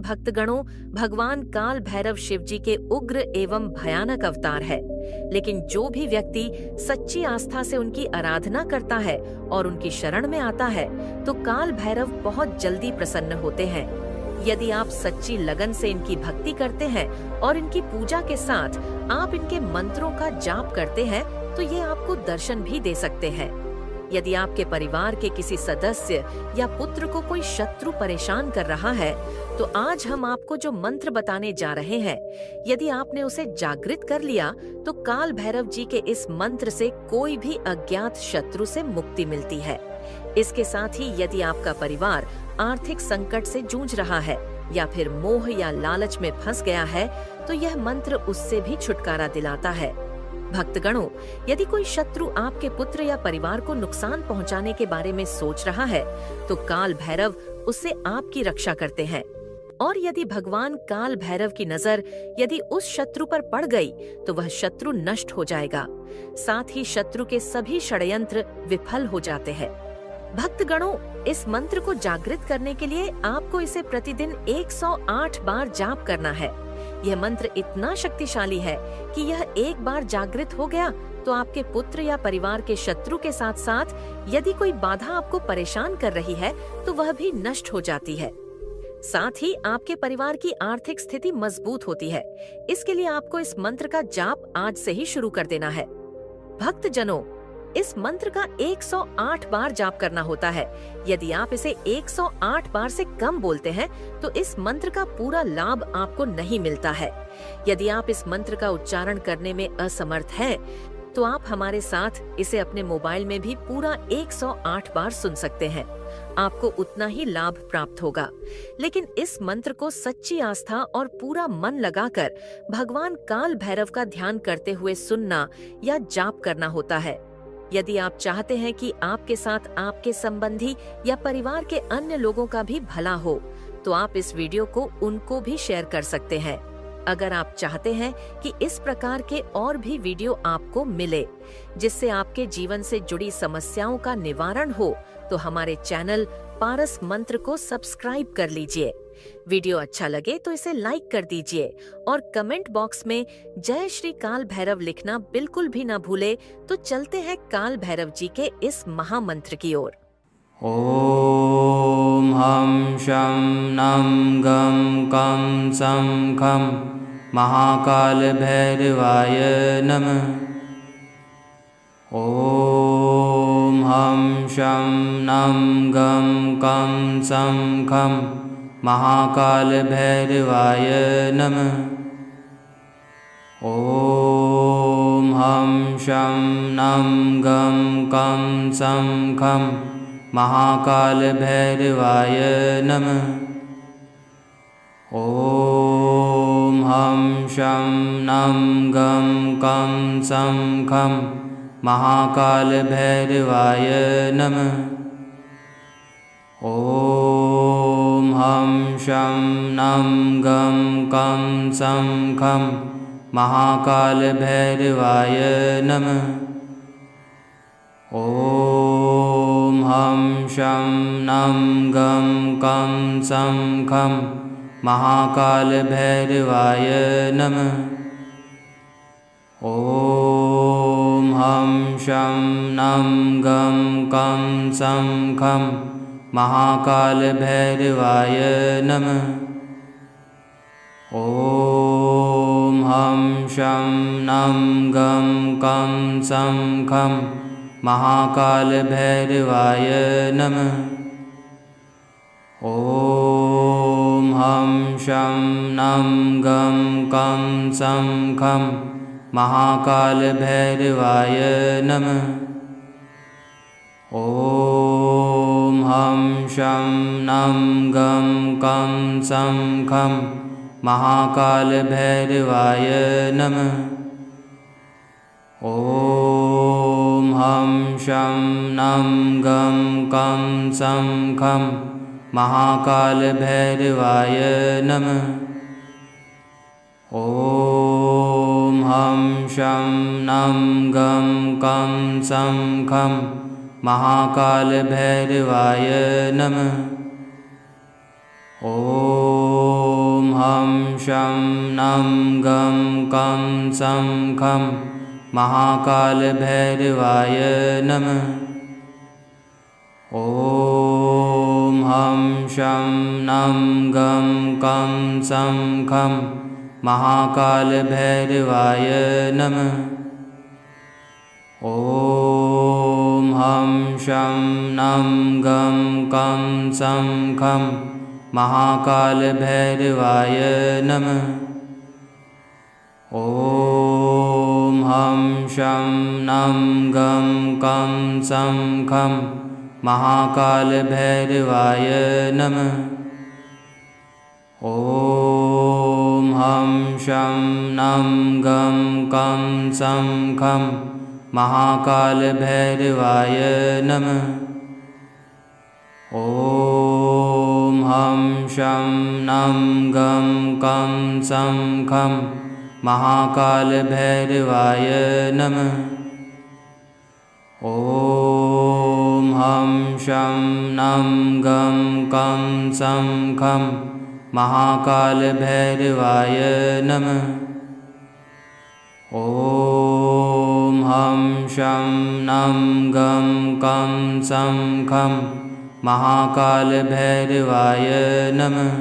भक्तगणों, भगवान काल भैरव शिव जी के उग्र एवं भयानक अवतार है। लेकिन जो भी व्यक्ति सच्ची आस्था से उनकी आराधना करता है और उनकी शरण में आता है, तो काल भैरव बहुत जल्दी प्रसन्न होते हैं। यदि आप सच्ची लगन से इनकी भक्ति करते हैं और इनकी पूजा के साथ आप इनके मंत्रों का जाप करते हैं, तो ये आपको दर्शन भी दे सकते हैं। यदि आपके परिवार के किसी सदस्य या पुत्र को कोई शत्रु परेशान कर रहा है, तो आज हम आपको जो मंत्र बताने जा रहे हैं, यदि आपने उसे जागृत कर लिया, तो काल भैरव जी के इस मंत्र से कोई भी अज्ञात शत्रु से मुक्ति मिलती है। इसके साथ ही यदि आपका परिवार आर्थिक संकट से जूझ रहा है या फिर मोह या लालच में फंस गया है, तो यह मंत्र उससे भी छुटकारा दिलाता है। भक्तगणों, यदि कोई शत्रु आपके पुत्र या परिवार को नुकसान पहुंचाने के बारे में सोच रहा है, तो काल भैरव उससे आपकी रक्षा करते हैं। और यदि भगवान काल भैरव की नजर यदि उस शत्रु पर पड़ गई, तो वह शत्रु नष्ट हो जाएगा। साथ ही शत्रु के सभी षड्यंत्र विफल हो जाते हैं। भक्तगणों, इस मंत्र को जागृत करने के लिए आपको इसे प्रतिदिन 108 बार जाप करना है। यह मंत्र इतना शक्तिशाली है कि यह एक बार जागृत हो गया तो आपके पुत्र या परिवार के शत्रु के साथ साथ यदि कोई बाधा आपको परेशान कर रही है, तो वह भी नष्ट हो जाती है। साथ ही आपके परिवार की आर्थिक स्थिति मजबूत होती है। इसके लिए आपको इस मंत्र का जाप आज से ही शुरू कर देना है। भक्तजनों, इस मंत्र का 108 बार जाप करना होता है। यदि आप इसे 108 बार से कम बोलते हैं, तो इस मंत्र का पूरा लाभ आपको नहीं मिलता है। यदि आप इस मंत्र का उच्चारण करने में असमर्थ हैं, तो आप हमारे साथ इसे अपने मोबाइल में भी पूरा 108 बार सुन सकते हैं। आपको उतना ही लाभ प्राप्त होगा। लेकिन इस मंत्र को सच्ची आस्था और पूरा मन लगाकर भगवान काल भैरव का ध्यान करते हुए सुनना या जाप करना होता है। यदि आप चाहते हैं कि आपके साथ आपके संबंधी या परिवार के अन्य लोगों का भी भला हो, तो आप इस वीडियो को उनको भी शेयर कर सकते हैं। अगर आप चाहते हैं कि इस प्रकार के और भी वीडियो आपको मिले, जिससे आपके जीवन से जुड़ी समस्याओं का निवारण हो, तो हमारे चैनल पारस मंत्र को सब्सक्राइब कर लीजिए। वीडियो अच्छा लगे तो इसे लाइक कर दीजिए और कमेंट बॉक्स में जय श्री काल भैरव लिखना बिल्कुल भी न भूले। तो चलते हैं काल भैरव जी के इस महामंत्र की ओर। ओम हम शं नम गम कम सम खम महाकाल भैरवाय नमः। ओम हम शं नम गम कम सम खम महाकाल भैरवाय नमः। ओम हम शं नम गम कम सम खम महाकाल भैरवाय नमः। ओम हम शं नम गम कम सम खम महाकाल भैरवाय नमः। ओम हम शं नम गम कम सम खम महाकाल भैरवाय नमः। ओम हम शं नम गम कम सम खम महाकाल भैरवाय नमः। ओम हम शं नम गम कम सम खम महाकाल भैरवाय नमः। ओम हम शं नम गम कम सम खम महाकाल भैरवाय नमः। ओम हम शं नम गम कम सम खम महाकाल भैरवाय नमः। ओम हम शं नम गम कम सम खम महाकाल भैरवाय नमः। ओम हम शं नम गम कम सम खम महाकाल भैरवाय नमः। ओम हम शं नम गम कम सम खम महाकाल भैरवाय नमः। ॐ हं शं नं गं कं सं खं महाकालभैरवाय नमः। ॐ हं शं नं गं कं सं खं महाकालभैरवाय नमः। ॐ हं शं नं गं कं सं खं महाकालभैरवाय नमः। ॐ हं शं नं गं कं सं खं महाकालभैरवाय नमः। ॐ हं शं नं गं कं सं खं महाकालभैरवाय नमः। ॐ हं शं नं गं कं सं खं महाकालभैरवाय नमः। ॐ हं शं नं गं कं सं खं महाकालभैरवाय नमः। ॐ हं शं नं गं कं सं खं महाकालभैरवाय नमः।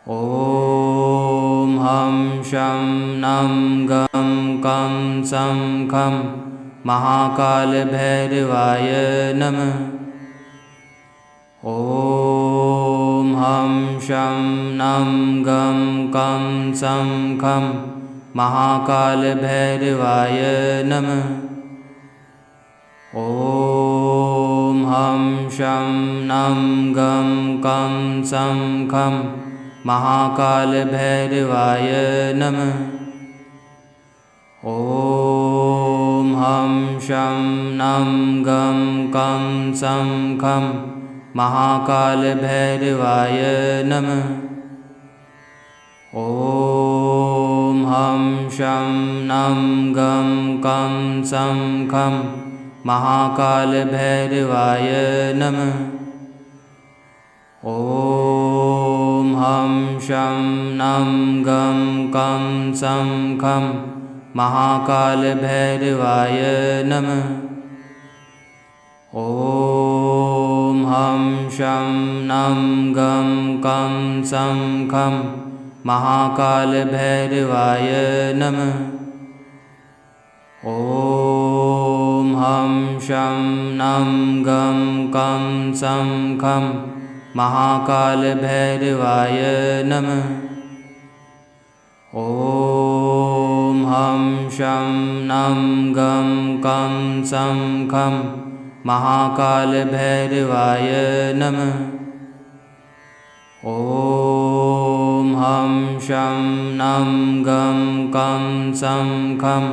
ॐ हं शं नं गं कं सं खं महाकालभैरवाय नमः। ॐ हं शं नं गं कं सं खं महाकालभैरवाय नमः। ॐ हं शं नं गं कं सं खं महाकालभैरवाय नमः। ॐ हं शं नं गं कं सं खं महाकालभैरवाय नमः। ॐ हं शं नं गं कं सं खं महाकालभैरवाय नमः। ॐ हं शं नं गं कं सं खं महाकालभैरवाय नमः। ॐ हं शं नं गं कं सं खं महाकालभैरवाय नमः। ॐ हं शं नं गं कं सं खं महाकालभैरवाय नमः। ॐ हं शं नं गं कं सं खं महाकालभैरवाय नमः। ॐ हं शं नं गं कं सं खं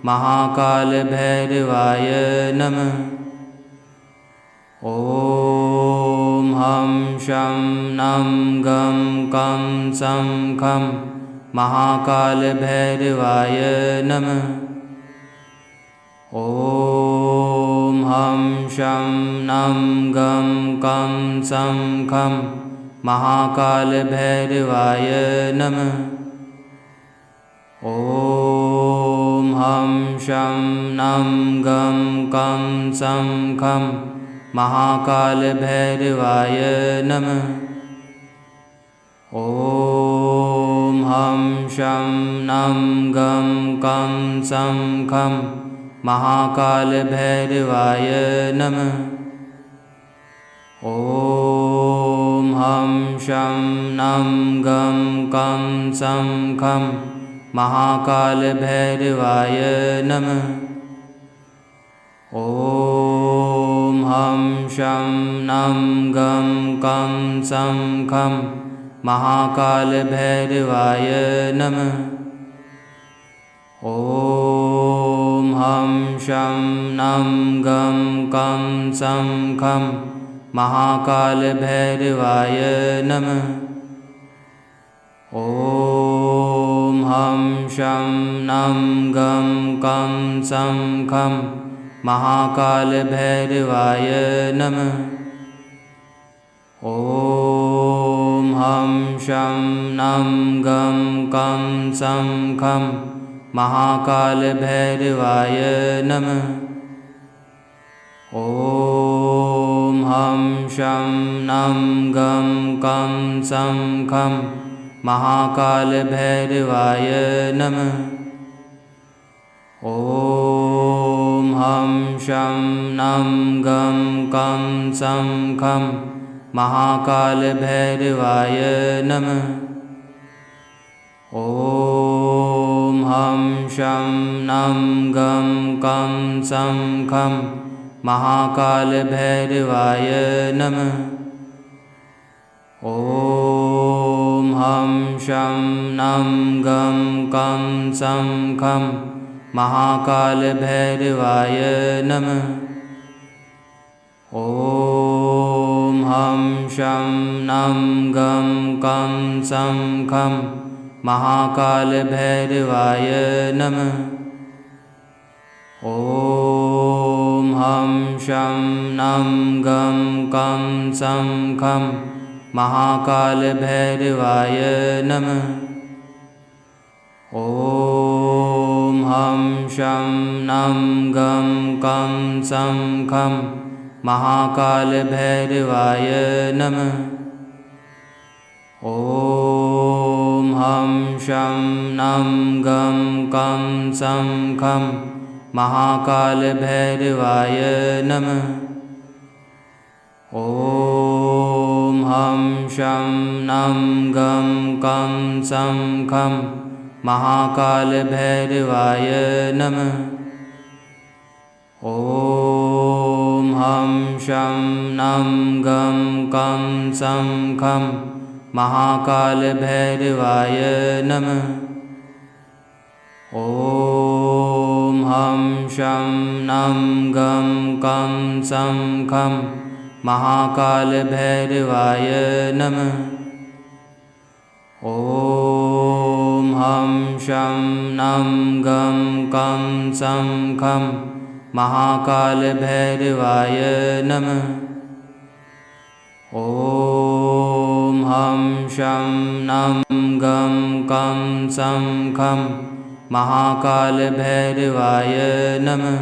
महाकालभैरवाय नमः। ॐ हं शं नं गं कं सं खं महाकालभैरवाय नमः। ॐ हं शं नं गं कं सं खं महाकालभैरवाय नमः। ॐ हं शं नं गं कं सं खं महाकालभैरवाय नमः। ॐ हं शं नं गं कं सं खं महाकालभैरवाय नमः। ॐ हं शं नं गं कं सं खं महाकालभैरवाय नमः। ॐ हं शं नं गं कं सं खं महाकालभैरवाय नमः। ॐ हं शं नं गं कं सं खं महाकालभैरवाय नमः। ॐ हं शं नं गं कं सं खं महाकालभैरवाय नमः। ॐ हं शं नं गं कं सं खं महाकालभैरवाय नमः। ॐ हं शं नं गं कं सं खं महाकालभैरवाय नमः। ॐ हं शं नं गं कं सं खं महाकालभैरवाय नमः। ॐ हं शं नं गं कं सं खं महाकालभैरवाय नमः। ॐ हं शं नं गं कं सं खं महाकालभैरवाय नमः। ॐ हं शं नं गं कं सं खं महाकालभैरवाय नमः। ॐ हं शं नं गं कं सं खं महाकालभैरवाय नमः। ॐ हं शं नं गं कं सं खं महाकालभैरवाय नमः। ॐ हं शं नं गं कं सं खं महाकालभैरवाय नमः। ॐ हं शं नं गं कं सं खं महाकालभैरवाय नमः। ॐ हं शं नं गं कं सं खं महाकालभैरवाय नमः। ॐ हं शं नं गं कं सं खं महाकालभैरवाय नमः। ॐ हं शं नं गं कं सं खं महाकालभैरवाय नमः। ॐ हं शं नं गं कं सं खं महाकालभैरवाय नमः।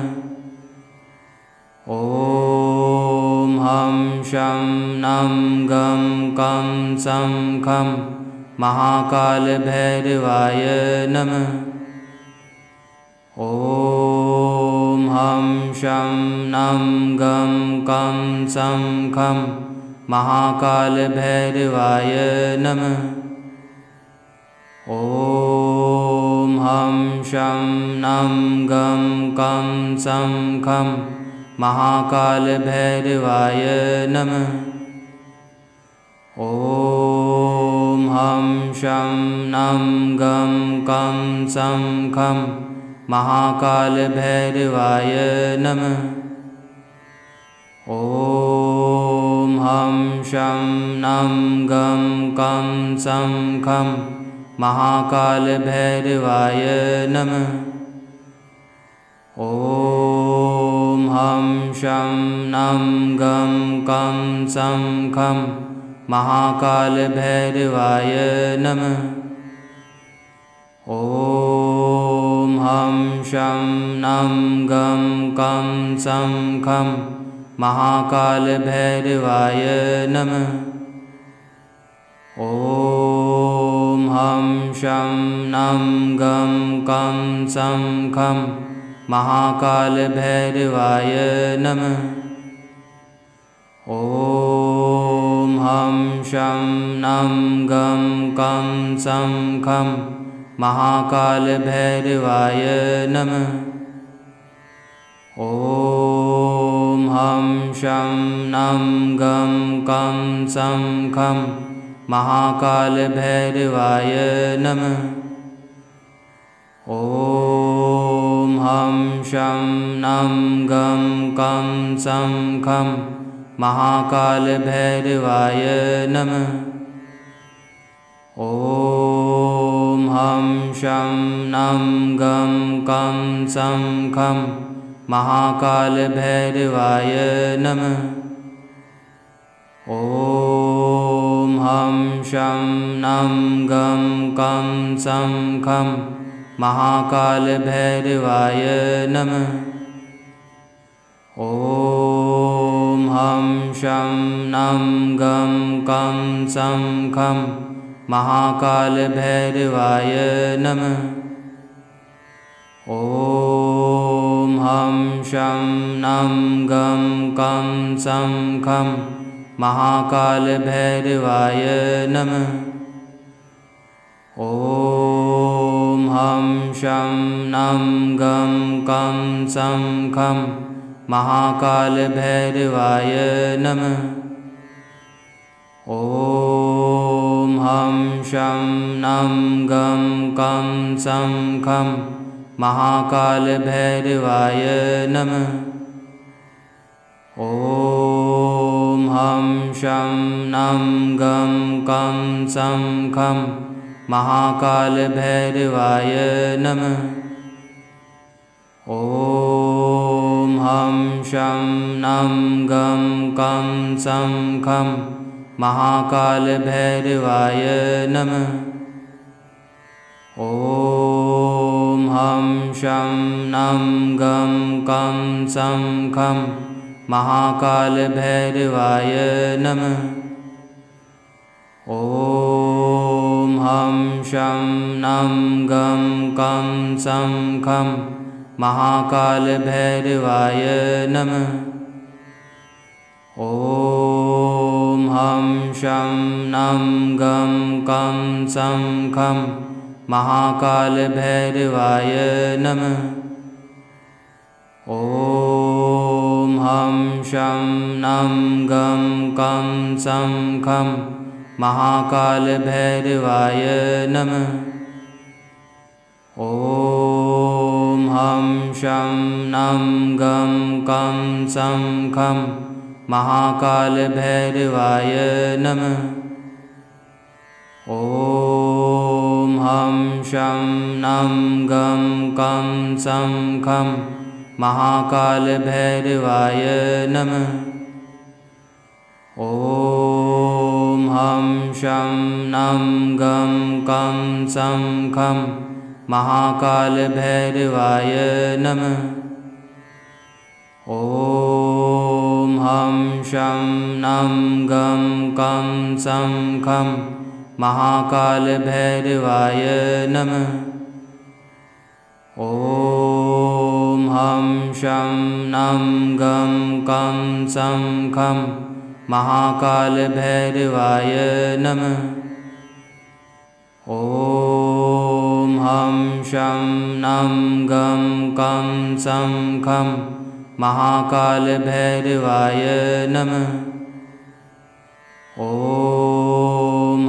ॐ हं शं नं गं कं सं खं महाकालभैरवाय नमः। ॐ हं शं नं गं कं सं खं महाकालभैरवाय नमः। ॐ हं शं नं गं कं सं खं महाकालभैरवाय नमः। ॐ हं शं नं गं कं सं खं महाकालभैरवाय नमः। ॐ हं शं नं गं कं सं खं महाकालभैरवाय नमः। ॐ हं शं नं गं कं सं खं महाकालभैरवाय नमः। ॐ हं शं नं गं कं सं खं महाकालभैरवाय नमः। ॐ हं शं नं गं कं सं खं महाकालभैरवाय नमः। ॐ हं शं नं गं कं सं खं महाकालभैरवाय नमः। ॐ हं शं नं गं कं सं खं महाकालभैरवाय नमः। ॐ हं शं नं गं कं सं खं महाकालभैरवाय नमः। ॐ हं शं नं गं कं सं खं महाकालभैरवाय नमः। ॐ हं शं नं गं कं सं खं महाकालभैरवाय नमः। ॐ हं शं नं गं कं सं खं महाकालभैरवाय नमः। ॐ हं शं नं गं कं सं खं महाकालभैरवाय नमः। ॐ हं शं नं गं कं सं खं महाकालभैरवाय नमः। ॐ हं शं नं गं कं सं खं महाकालभैरवाय नमः। ॐ हं शं नं गं कं सं खं महाकालभैरवाय नमः। ॐ हं शं नं गं कं सं खं महाकालभैरवाय नमः। ॐ हं शं नं गं कं सं खं महाकालभैरवाय नमः। ॐ हं शं नं गं कं सं खं महाकालभैरवाय नमः। ॐ हं शं नं गं कं सं खं महाकालभैरवाय नमः। ॐ हं शं नं गं कं सं खं महाकालभैरवाय नमः। ॐ हं शं नं गं कं सं खं महाकालभैरवाय नमः। ॐ हं शं नं गं कं सं खं महाकालभैरवाय नमः। ॐ हं शं नं गं कं सं खं महाकालभैरवाय नमः। ॐ हं शं नं गं कं सं खं महाकालभैरवाय नमः। ॐ हं शं नं गं कं सं खं महाकालभैरवाय नमः। ॐ हं शं नं गं कं सं खं महाकालभैरवाय नमः। ॐ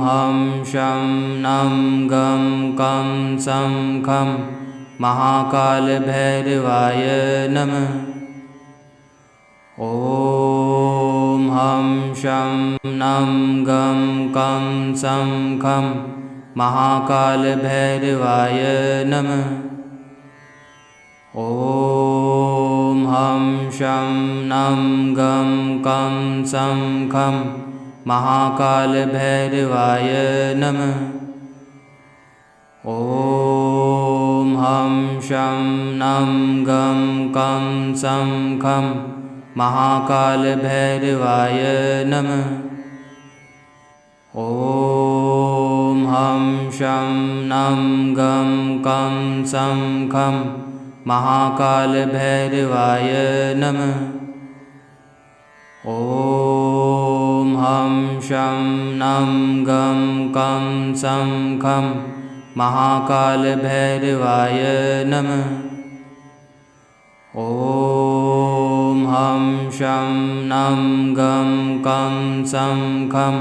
हं शं नं गं कं सं खं महाकालभैरवाय नमः। ॐ हं शं नं गं कं सं खं महाकालभैरवाय नमः। ॐ हं शं नं गं कं सं खं महाकालभैरवाय नमः। ॐ हं शं नं गं कं सं खं महाकालभैरवाय नमः। ॐ हं शं नं गं कं सं खं महाकालभैरवाय नमः। ॐ हं शं नं गं कं सं खं महाकालभैरवाय नमः। ॐ हं शं नं गं कं सं खं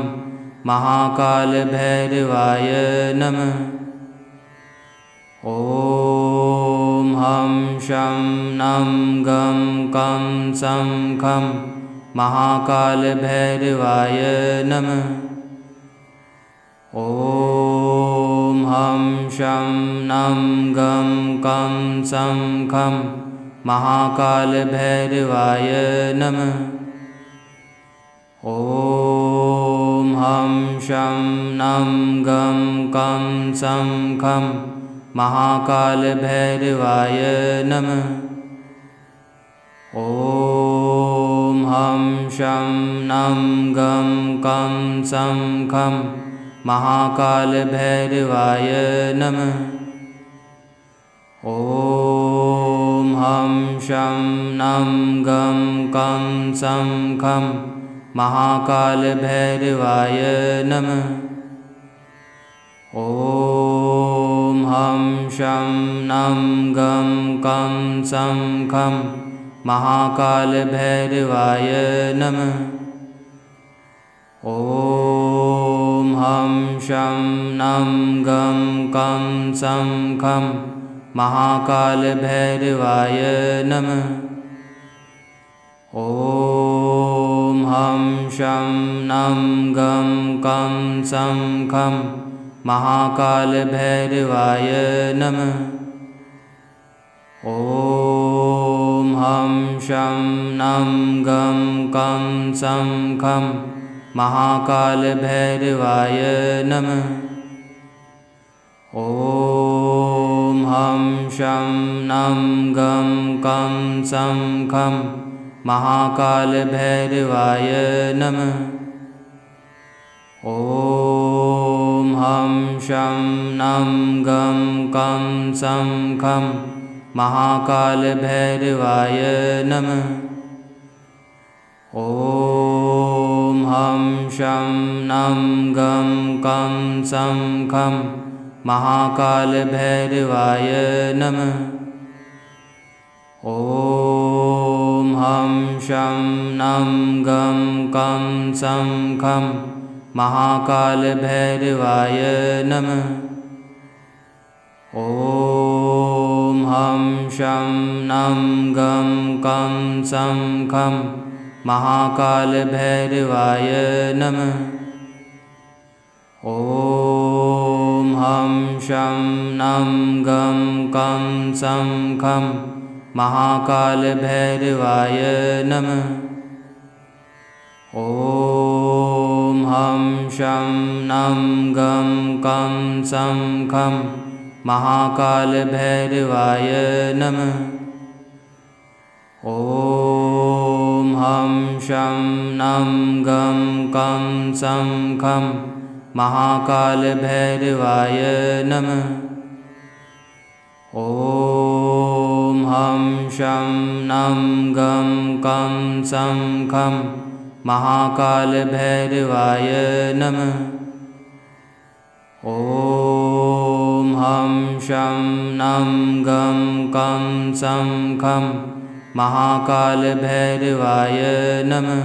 महाकालभैरवाय नमः। ॐ हं शं नं गं कं सं खं महाकालभैरवाय नमः। ॐ हं शं नं गं कं सं खं महाकालभैरवाय नमः। ॐ हं शं नं गं कं सं खं महाकालभैरवाय नमः। ॐ हं शं नं गं कं सं खं महाकालभैरवाय नमः। ॐ हं शं नं गं कं सं खं महाकालभैरवाय नमः। ॐ हं शं नं गं कं सं खं महाकालभैरवाय नमः। ॐ हं शं नं गं कं सं खं महाकालभैरवाय नमः। ॐ हं शं नं गं कं सं खं महाकालभैरवाय नमः। ॐ हं शं नं गं कं सं खं महाकालभैरवाय नमः। ॐ हं शं नं गं कं सं खं महाकालभैरवाय नमः। ॐ हं शं नं गं कं सं खं महाकालभैरवाय नमः। ॐ हं शं नं गं कं सं खं महाकालभैरवाय नमः। ॐ हं शं नं गं कं सं खं महाकालभैरवाय नमः। ॐ हं शं नं गं कं सं खं महाकालभैरवाय नमः। ॐ हं शं नं गं कं सं खं महाकालभैरवाय नमः। ॐ हं शं नं गं कं सं खं महाकालभैरवाय नमः। ॐ हं शं नं गं कं सं खं महाकालभैरवाय नमः। ॐ हं शं नं गं कं सं खं महाकालभैरवाय नमः। ॐ हं शं नं गं कं सं खं महाकालभैरवाय नमः।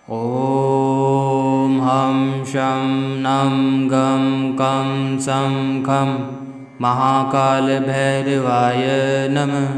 ॐ हं शं नं गं कं सं खं महाकालभैरवाय नमः।